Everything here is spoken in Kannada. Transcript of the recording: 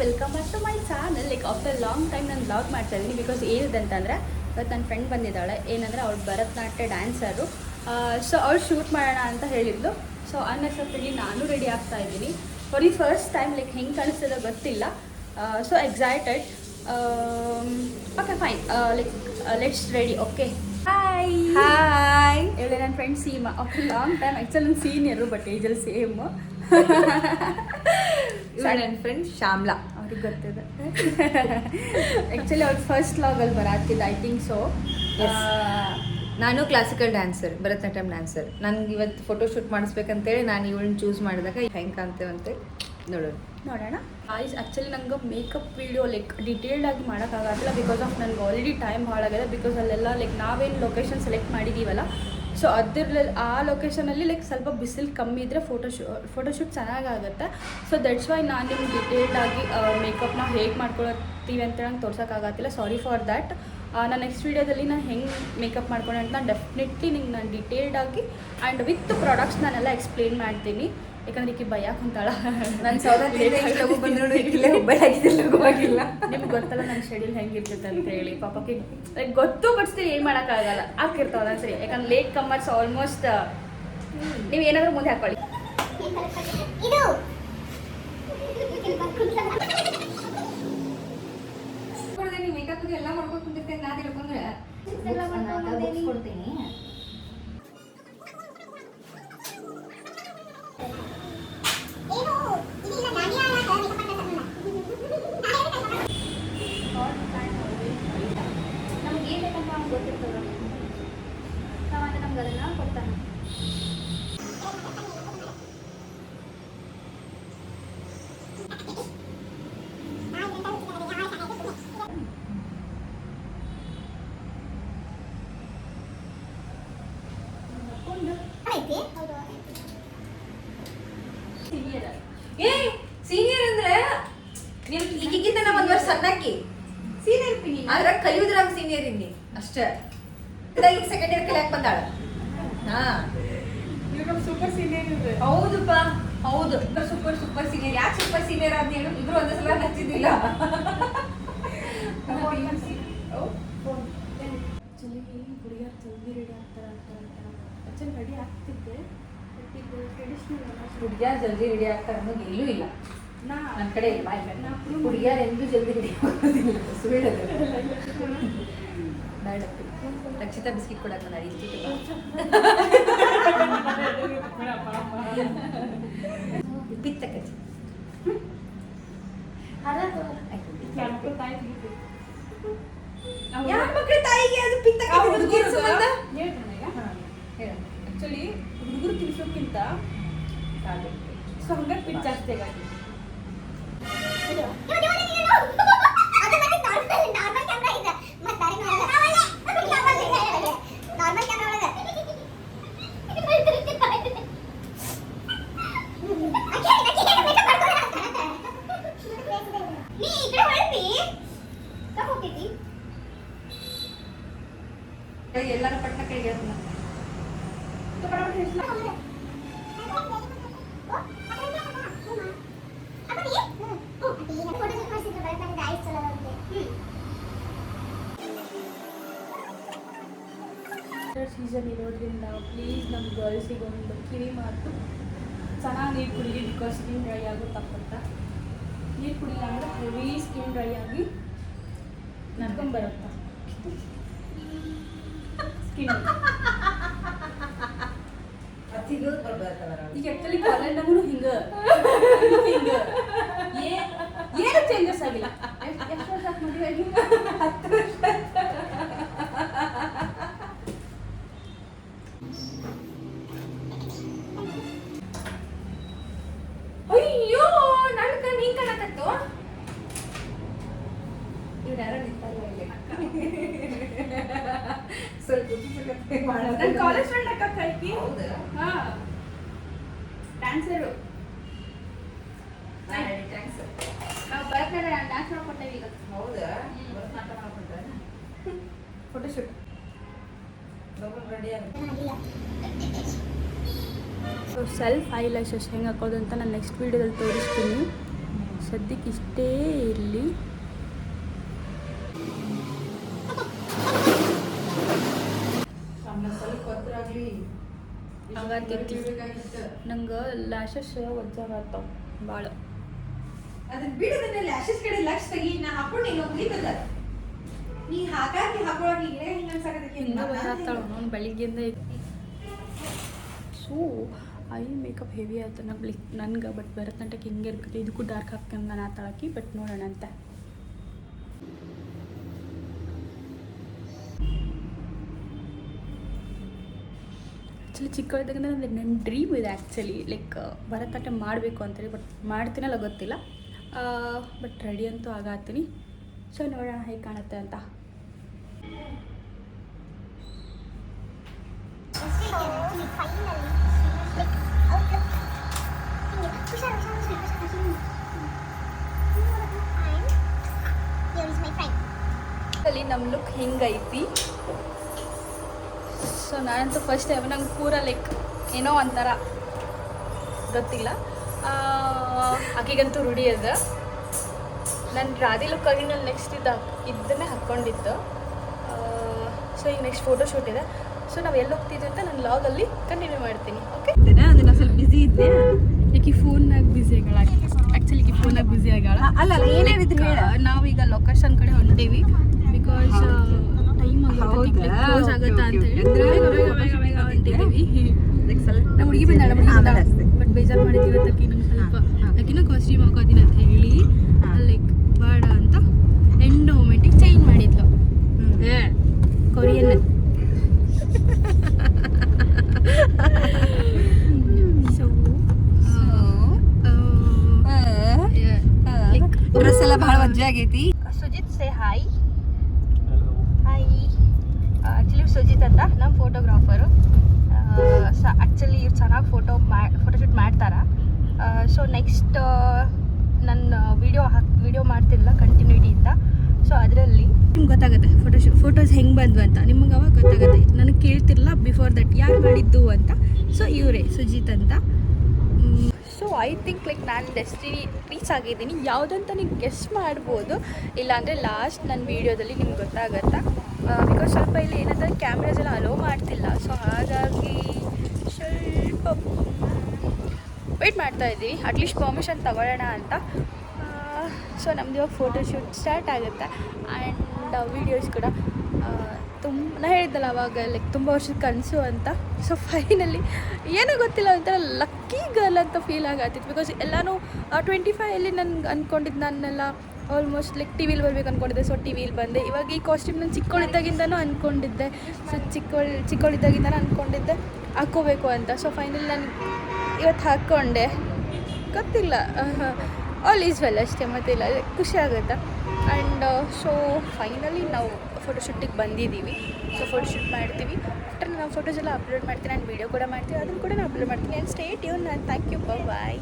Welcome back to my channel. Like after long time ನಾನು ಬ್ಲಾಗ್ ಮಾಡ್ತಾ ಇದ್ದೀನಿ. ಬಿಕಾಸ್ ಏನಿದೆ ಅಂತಂದರೆ ಇವತ್ತು ನನ್ನ ಫ್ರೆಂಡ್ ಬಂದಿದ್ದಾಳೆ. ಏನಂದರೆ ಅವಳು ಭರತನಾಟ್ಯ ಡ್ಯಾನ್ಸರು. ಸೊ ಅವಳು ಶೂಟ್ ಮಾಡೋಣ ಅಂತ ಹೇಳಿದ್ಲು. ಸೊ ಅನ್ಎಕ್ಸ್ಪೆಕ್ಟೆಡ್ಲಿ ನಾನು ರೆಡಿ ಆಗ್ತಾ ಇದ್ದೀನಿ. For the first time like ಹೆಂಗೆ ಕಾಣಿಸ್ತದೋ ಗೊತ್ತಿಲ್ಲ. So excited. Okay fine, like let's ready. Okay hi hi, ಹೇಳಿ ನನ್ನ friend Seema. After long time. Actually ನನ್ನ ಸೀನಿಯರು ಬಟ್ ಏಜಲ್ಲಿ ಸೇಮ್. ನನ್ನ ಫ್ರೆಂಡ್ ಶ್ಯಾಮ್ಲಾ. ಅವ್ರಿಗೆ ಗೊತ್ತಿದೆ. ಆ್ಯಕ್ಚುಲಿ ಅವ್ರು ಫಸ್ಟ್ ಲಾಗಲ್ಲಿ ಬರಾತಿದ್ದ ಐ ಥಿಂಕ್ ಸೊ. ನಾನು ಕ್ಲಾಸಿಕಲ್ ಡ್ಯಾನ್ಸರ್, ಭರತನಾಟ್ಯಂ ಡ್ಯಾನ್ಸರ್. ನನಗೆ ಇವತ್ತು ಫೋಟೋ ಶೂಟ್ ಮಾಡಿಸ್ಬೇಕಂತೇಳಿ ನಾನು ಇವಳನ್ನ ಚೂಸ್ ಮಾಡಿದಾಗ ಹೆಂಗೆ ಕಾಣ್ತೇವಂತೆ ನೋಡೋಣ. ಆಯ್ಸ್ ಆ್ಯಕ್ಚುಲಿ ನಂಗೆ ಮೇಕಪ್ ವೀಡಿಯೋ ಲೈಕ್ ಡಿಟೇಲ್ಡ್ ಆಗಿ ಮಾಡೋಕ್ಕಾಗಲ್ಲ. ಬಿಕಾಸ್ ಆಫ್ ನನಗೆ ಆಲ್ರೆಡಿ ಟೈಮ್ ಭಾಳ ಆಗಿದೆ. ಬಿಕಾಸ್ ಅಲ್ಲೆಲ್ಲ ಲೈಕ್ ನಾವೇನು ಲೊಕೇಶನ್ ಸೆಲೆಕ್ಟ್ ಮಾಡಿದ್ದೀವಲ್ಲ, ಸೊ ಅದರಲ್ಲಿ ಆ ಲೊಕೇಶನಲ್ಲಿ ಲೈಕ್ ಸ್ವಲ್ಪ ಬಿಸಿಲು ಕಮ್ಮಿ ಇದ್ದರೆ ಫೋಟೋಶೂಟ್ ಚೆನ್ನಾಗಾಗುತ್ತೆ. ಸೊ ದಟ್ಸ್ ವೈ ನಾನು ನಿಮ್ಗೆ ಡಿಟೇಲ್ಡಾಗಿ ಮೇಕಪ್ನ ಹೇಗೆ ಮಾಡ್ಕೊಳತ್ತೀವಿ ಅಂತ ನಂಗೆ ತೋರ್ಸೋಕ್ಕಾಗತ್ತಿಲ್ಲ. Sorry for that. ನಾನು ನೆಕ್ಸ್ಟ್ ವೀಡಿಯೋದಲ್ಲಿ ನಾನು ಹೆಂಗೆ ಮೇಕಪ್ ಮಾಡ್ಕೊಂಡೆ ಅಂತ ನಾನು ಡೆಫಿನೆಟ್ಲಿ ನಿಂಗೆ ನಾನು ಡಿಟೇಲ್ಡಾಗಿ ಆ್ಯಂಡ್ ವಿತ್ ಪ್ರಾಡಕ್ಟ್ಸ್ ನಾನೆಲ್ಲ ಎಕ್ಸ್ಪ್ಲೇನ್ ಮಾಡ್ತೀನಿ. ಯಾಕಂದ್ರೆ ಈಕೆ ಭಯ ಕುಂತಾಳ. ನನ್ನ ಬಂದಿಲ್ಲ. ನಿಮ್ಗೆ ಗೊತ್ತಲ್ಲ ನನ್ನ ಶೆಡ್ಯೂಲ್ ಹೆಂಗಿರ್ತೈತೆ ಅಂತ ಹೇಳಿ. ಪಾಪಕ್ಕೆ ಲೈಕ್ ಗೊತ್ತು ಬಟ್ ಸ್ಟಿಲ್ ಏನು ಮಾಡೋಕ್ಕಾಗಲ್ಲ. ಹಾಕಿರ್ತಾವ ಸರಿ. ಯಾಕಂದ್ರೆ ಲೇಟ್ ಕಮ್ಮರ್ಸ್ ಆಲ್ಮೋಸ್ಟ್ ನೀವು ಏನಾದರೂ ಮುಂದೆ ಹಾಕೊಳ್ಳಿ. ಮೇಕಪ್ ಎಲ್ಲ ಮಾಡ್ಕೊಂಡು ಕುಂತಿರ್ತೇನೆ. ನಾನು ಹೇಳ್ಕೊಂಡ್ರೆ ಕೊಡ್ತೀನಿ. ನಮ್ಗೆ ಏನು ಬೇಕಂತ ಅವ್ನು ಗೊತ್ತಿರ್ತದ. ನಾವಂತ ನಮ್ಗೆ ಅದನ್ನು ಕೊಡ್ತಾನೆ. ಸೀನಿಯರ್ ಅಂದ್ರೆ ಈಗಿಂತ ನಾ ಒಂದ್ ವರ್ಷ ಸಣ್ಣಕ್ಕಿ ಸೀನಿಯರ್ ಆದ್ರೆ ಕಲಿಯುದ್ರಾಗ ಸೀನಿಯರ್ ಇನ್ನಿ ಅಷ್ಟೇ. ಈಗ ಸೆಕೆಂಡ್ ಇಯರ್ ಕಲಿಯಾಕ ಬಂದಾಳ. ಸೂಪರ್ ಸೀನಿಯರ್ ಇದೆ. ಹೌದಪ್ಪ, ಹೌದು. Super senior. ಯಾಕೆ ಸೂಪರ್ ಸೀನಿಯರ್ ಅಂತ ಹೇಳಿ ಇಬ್ರು ಒಂದೇ ಸಲ ಹಚ್ಚಿದ್ದಿಲ್ಲ. ಹುಡುಗಿಯರು ಜಲ್ದಿ ರೆಡಿ ಆಗ್ತಾರೆ ಆ್ಯಕ್ಚುಲಿ ರೆಡಿ ಆಗ್ತಿದ್ದೆ. ಹುಡುಗಿಯಾರು ಜಲ್ದಿ ರೆಡಿ ಆಗ್ತಾರೆ ಅನ್ನೋದು ಎಲ್ಲೂ ಇಲ್ಲ ನನ್ನ ಕಡೆ. ಹುಡುಗಿಯಾರು ಎಂದೂ ಜಲ್ದಿ ರೆಡಿ ಆಗೋದಿಲ್ಲ. ರಕ್ಷಿತಾ ಬಿಸ್ಕಿಟ್ ಕೊಡಕ್ಕೆ ನಾನು ಬಿತ್ತ ಕಚ್ಚಿ ಯಾವ ಮಕ್ಕಳ ತಾಯಿಗೆ ಅದು ಪಿತ್ತ ಆ್ಯಕ್ಚುಲಿ ಹುಡುಗರು ತಿನ್ಸೋಕ್ಕಿಂತ ಸೊ ಹಂಗಾಗಿ ಪಿಚ್ ಜಾಸ್ತಿ ಆಗಿ ಎಲ್ಲರ ಪಟ್ಟ ಕೈಗೆ ಸೀಸನ್ ಇರೋದ್ರಿಂದ ಪ್ಲೀಸ್ ನಮ್ಮ ಗರ್ಲ್ಸಿಗೆ ಒಂದು ಕಿವಿ ಮಾತು, ಚೆನ್ನಾಗಿ ನೀರು ಕುಡೀರಿ. ಬಿಕಾಸ್ ಸ್ಕಿನ್ ಡ್ರೈ ಆಗುತ್ತಪ್ಪಂತ. ನೀರು ಕುಡಿಲ್ಲ ಅಂದರೆ ಹೆವಿ ಸ್ಕಿನ್ ಡ್ರೈ ಆಗಿ ನಡ್ಕೊಂಬರುತ್ತ ಸ್ಕಿನ್. ಈಗ ಆ್ಯಕ್ಚುಲಿ ಕಾಲೇಜ್ ನಮಗೂ ಹಿಂಗೆ ಏನು ಚೇಂಜಸ್ ಆಗಿಲ್ಲ. ಎಷ್ಟು ವರ್ಷ ಮದುವೆ ಆಗಿ 10 ವರ್ಷ. ಅಯ್ಯೋ ನನ್ಕ ನೀನ್ ಕಾಣಕತ್ತು. ಇವ್ರು ಯಾರೋ ನಿಂತಲ್ಲ ಇಲ್ಲಿ. ಸ್ವಲ್ಪ ನನ್ನ ಕಾಲೇಜ್ ಫ್ರೆಂಡ್ ಅಕ್ಕ ಕೈಕಿ. ಹಾಂ, ಡ್ಯಾನ್ಸರು. ನಾವು ಭರತನಾಟ್ಯ ಡ್ಯಾನ್ಸ್ ಮಾಡ್ಕೊಟ್ಟೇವೆ ಈಗ. ಹೌದಾ? ಭರತನಾಟ್ಯ ಮಾಡ್ಕೊಂಡ್ರೆ ಫೋಟೋಶೂಟ್ ರೆಡಿ ಆಗುತ್ತೆ. ಸೊ ಸೆಲ್ಫ್ ಐ ಲ್ಯಾಶಸ್ ಹೆಂಗೆ ಹಾಕೋದು ಅಂತ ನಾನು ನೆಕ್ಸ್ಟ್ ವೀಡಿಯೋದಲ್ಲಿ ತೋರಿಸ್ತೀನಿ. ಸದ್ಯಕ್ಕೆ ಇಷ್ಟೇ ಇರಲಿ. ನಂಗೆ ಲ್ಯಾಶಸ್ ಒಜ್ಜಾಗತ್ತಾವ ಭಾಳ. ಅದನ್ನ ಬಿಡೋದನ್ನ ಲ್ಯಾಶಸ್ ಕಡೆ ಲಕ್ಷ ತೆಗಿ. ನಾ ಹಾಕೊಂಡು ನೀನು ಮುಗಿತದ ನೀ ಹಾಕಾಕಿ ಹಾಕೊಳ್ಳೋಕೆ ಈಗ ಹಿಂಗೆ ಅನ್ಸಾಕತ್ತೈತಿ. ಹಿಂಗೆ ಬರಾತ್ತಾಳ ಅವ್ನು ಬೆಳಿಗ್ಗೆಯಿಂದ. ಸೊ ಐ ಮೇಕಪ್ ಹೆವಿ ಆಯ್ತು ನನ್ಗೆ. ಬಟ್ ಭರತನಾಟ್ಯಕ್ಕೆ ಹಿಂಗೆ ಇರ್ತೈತಿ, ಇದಕ್ಕೂ ಡಾರ್ಕ್ ಹಾಕ್ಯಂಗೆ ನಾತಾಳಕಿ. ಬಟ್ ನೋಡೋಣ ಅಂತ. ಆ್ಯಕ್ಚುಲಿ ಚಿಕ್ಕವಳಿದ್ದಾಗಿಂದ ನನ್ನ ಡ್ರೀಮ್ ಇದೆ ಆ್ಯಕ್ಚುಲಿ, ಲೈಕ್ ಭರತನಾಟ್ಯ ಮಾಡಬೇಕು ಅಂತೇಳಿ. ಬಟ್ ಮಾಡ್ತೀನಲ್ಲ ಗೊತ್ತಿಲ್ಲ. ಬಟ್ ರೆಡಿ ಅಂತೂ ಆಗತ್ತೀನಿ. ಸೊ ನೋಡೋಣ ಹೇಗೆ ಕಾಣುತ್ತೆ ಅಂತ. ಅಲ್ಲಿ ನಮ್ಮ ಲುಕ್ ಹಿಂಗೈತಿ. ಸೊ ನಾನಂತೂ ಫಸ್ಟ್ ಟೈಮ್ ನಂಗೆ ಪೂರ ಲೈಕ್ ಏನೋ ಒಂಥರ ಗೊತ್ತಿಲ್ಲ. ಆಕೆಗಂತೂ ರೂಢಿ ಅದ. ನಾನು ರಾಧಿ ಲುಕ್ ಆಗಿ ನಾನು ನೆಕ್ಸ್ಟ್ ಇದನ್ನೇ ಹಾಕ್ಕೊಂಡಿದ್ದು. ಸೊ ಈಗ ನೆಕ್ಸ್ಟ್ ಫೋಟೋಶೂಟ್ ಇದೆ. ಸೊ ನಾವು ಎಲ್ಲಿ ಹೋಗ್ತಿದ್ವಿ ಅಂತ ನಾನು ಲಾಗಲ್ಲಿ ಕಂಟಿನ್ಯೂ ಮಾಡ್ತೀನಿ. ಓಕೆ, ಅದನ್ನ ಸ್ವಲ್ಪ ಬಿಸಿ ಇದ್ದೆ. ಈಗ ಫೋನ್ನಾಗ ಬ್ಯುಸಿ ಆಗಳ. ಆ್ಯಕ್ಚುಲಿ ಈ ಫೋನ್ನಾಗ ಬ್ಯುಸಿ ಆಗಳ. ಅಲ್ಲ ಏನೇನಿದ್ರು ಹೇಳ. ನಾವೀಗ ಲೊಕೇಶನ್ ಕಡೆ ಹೊಂಟೀವಿ. ಬಿಕಾಸ್ ಟೈಮ್ ಕ್ಲೋಸ್ ಆಗುತ್ತಾ ಅಂತೇಳಿ ಹೊಂಟಿದ್ದೀವಿ. ನಮ್ಮ ಹುಡುಗಿ ಬಂದಾಳ. ಬಟ್ ಬೇಜಾರು ಮಾಡಿದ್ವಿ ಇವತ್ತಕ್ಕೆ. ನಂಗೆ ಸ್ವಲ್ಪ ಆಕಿನೂ ಕಾಸ್ಟ್ಯೂಮ್ ಹಾಕೋದಿನ ಅಂತ ಹೇಳಿ ಲೈಕ್ ಬೇಡ ಅಂತ ಎಂಡ್ ಮೂಮೆಂಟಿಗೆ ಚೇಂಜ್ ಮಾಡಿದ್ಲು. ಕೊರಿಯನ್. ಡ್ರೆಸ್ ಎಲ್ಲ ಭಾಳ ವಜ್ಜೆ ಆಗೈತಿ. Sujith say hi. Hi. Actually Sujith ಅಂತ ನಮ್ಮ ಫೋಟೋಗ್ರಾಫರು. ಸೊ ಆ್ಯಕ್ಚುಲಿ ಇವ್ರು ಚೆನ್ನಾಗಿ ಫೋಟೋಶೂಟ್ ಮಾಡ್ತಾರೆ. ಸೊ ನೆಕ್ಸ್ಟ್ ನನ್ನ ವಿಡಿಯೋ ಮಾಡ್ತಿಲ್ಲ ಕಂಟಿನ್ಯೂಟಿಯಿಂದ. ಸೊ ಅದರಲ್ಲಿ ನಿಮ್ಗೆ ಗೊತ್ತಾಗುತ್ತೆ ಫೋಟೋಸ್ ಹೆಂಗೆ ಬಂದ್ವು ಅಂತ. ನಿಮ್ಗೆ ಅವಾಗ ಗೊತ್ತಾಗುತ್ತೆ. ನನಗೆ ಕೇಳ್ತಿರಲ್ಲ ಬಿಫೋರ್ ದಟ್ ಯಾರು ಮಾಡಿದ್ದು ಅಂತ. ಸೊ ಇವರೇ ಸುಜಿತ್ ಅಂತ. ಸೊ ಐ ಥಿಂಕ್ ಲೈಕ್ ನಾನು ಡೆಸ್ಟಿನಿ ರೀಚ್ ಆಗಿದ್ದೀನಿ. ಯಾವುದಂತ ನೀವು ಗೆಸ್ ಮಾಡ್ಬೋದು. ಇಲ್ಲಾಂದರೆ ಲಾಸ್ಟ್ ನನ್ನ ವೀಡಿಯೋದಲ್ಲಿ ನಿಮ್ಗೆ ಗೊತ್ತಾಗತ್ತಾ. ಬಿಕಾಸ್ ಸ್ವಲ್ಪ ಇಲ್ಲಿ ಏನಂದರೆ ಕ್ಯಾಮ್ರಾಸ್ ಎಲ್ಲ ಅಲೋ ಮಾಡ್ತಿಲ್ಲ. ಸೊ ಹಾಗಾಗಿ ಸ್ವಲ್ಪ ವೆಯ್ಟ್ ಮಾಡ್ತಾಯಿದ್ದೀವಿ. ಅಟ್ಲೀಸ್ಟ್ ಪರ್ಮಿಷನ್ ತಗೊಳ್ಳೋಣ ಅಂತ. ಸೊ ನಮ್ದು ಇವಾಗ ಫೋಟೋಶೂಟ್ ಸ್ಟಾರ್ಟ್ ಆಗುತ್ತೆ. ಆ್ಯಂಡ್ ವೀಡಿಯೋಸ್ ಕೂಡ ನಾ ಹೇಳಿದ್ದಲ್ಲ ಅವಾಗ ಲೈಕ್ ತುಂಬ ವರ್ಷದ ಕನಸು ಅಂತ. ಸೊ ಫೈನಲಿ ಏನೋ ಗೊತ್ತಿಲ್ಲ ಒಂಥರ ಲಕ್ಕಿ ಗರ್ಲ್ ಅಂತ ಫೀಲ್ ಆಗತ್ತಿತ್ತು. ಬಿಕಾಸ್ ಎಲ್ಲನೂ 25 ನನ್ಗೆ ಅಂದ್ಕೊಂಡಿದ್ದು. ನಾನೆಲ್ಲ ಆಲ್ಮೋಸ್ಟ್ ಲೈಕ್ ಟಿ ವಿಲಿ ಬರ್ಬೇಕು ಅಂದ್ಕೊಂಡಿದ್ದೆ. ಸೊ ಟಿ ವಿಲಿ ಬಂದೆ. ಇವಾಗ ಈ ಕಾಸ್ಟ್ಯೂಮ್ ನಾನು ಚಿಕ್ಕವಳಿದ್ದಾಗಿಂದನೂ ಅಂದ್ಕೊಂಡಿದ್ದೆ. ಸೊ ಚಿಕ್ಕವಳಿದ್ದಾಗಿಂದನೂ ಅಂದ್ಕೊಂಡಿದ್ದೆ ಹಾಕ್ಕೋಬೇಕು ಅಂತ. ಸೊ ಫೈನಲಿ ನಾನು ಇವತ್ತು ಹಾಕ್ಕೊಂಡೆ. ಗೊತ್ತಿಲ್ಲ, ಆಲ್ ಈಸ್ ವೆಲ್ ಅಷ್ಟೇ. ಮತ್ತಿಲ್ಲ ಖುಷಿ ಆಗುತ್ತೆ. ಆ್ಯಂಡ್ ಸೊ ಫೈನಲಿ ನಾವು ಫೋಟೋಶೂಟಿಗೆ ಬಂದಿದ್ದೀವಿ. ಸೊ ಫೋಟೋಶೂಟ್ ಮಾಡ್ತೀವಿ. ಆಫ್ಟರ್ ನಾವು ಫೋಟೋಸ್ ಎಲ್ಲ ಅಪ್ಲೋಡ್ ಮಾಡ್ತೀನಿ. ಆ್ಯಂಡ್ ವೀಡಿಯೋ ಕೂಡ ಮಾಡ್ತೀವಿ. ಅದನ್ನು ಕೂಡ ನಾನು ಅಪ್ಲೋಡ್ ಮಾಡ್ತೀನಿ. And stay tune. ನಾನು ಥ್ಯಾಂಕ್ ಯು. ಬಾಯ್.